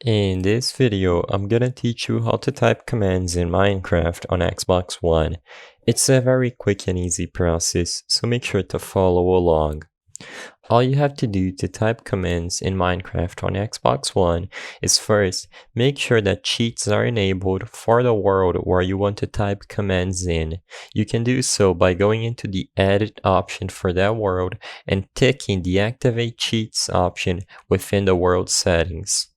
In this video, I'm gonna teach you how to type commands in Minecraft on Xbox One. It's a very quick and easy process, so make sure to follow along. All you have to do to type commands in Minecraft on Xbox One is first, make sure that cheats are enabled for the world where you want to type commands in. You can do so by going into the edit option for that world and ticking the activate cheats option within the world settings.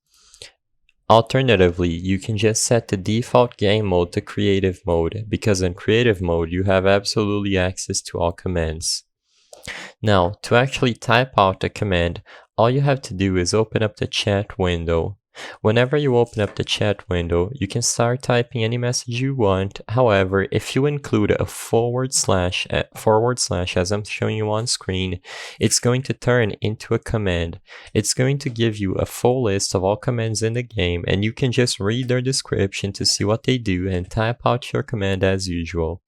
Alternatively, you can just set the default game mode to creative mode, because in creative mode you have absolutely access to all commands. Now, to actually type out a command, all you have to do is open up the chat window. Whenever you open up the chat window, you can start typing any message you want. However, if you include a forward slash as I'm showing you on screen, it's going to turn into a command. It's going to give you a full list of all commands in the game, and you can just read their description to see what they do and type out your command as usual.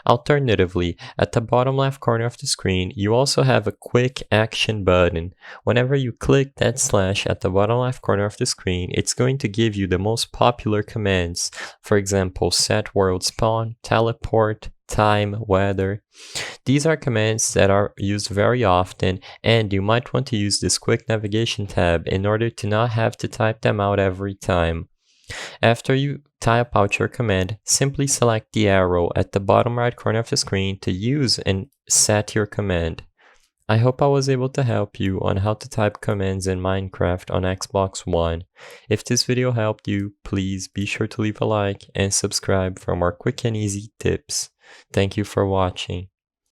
Alternatively, at the bottom left corner of the screen, you also have a quick action button. Whenever you click that slash at the bottom left corner of the screen, it's going to give you the most popular commands. For example, set world spawn, teleport, time, weather. These are commands that are used very often, and you might want to use this quick navigation tab in order to not have to type them out every time. After you type out your command, simply select the arrow at the bottom right corner of the screen to use and set your command. I hope I was able to help you on how to type commands in Minecraft on Xbox One. If this video helped you, please be sure to leave a like and subscribe for more quick and easy tips. Thank you for watching.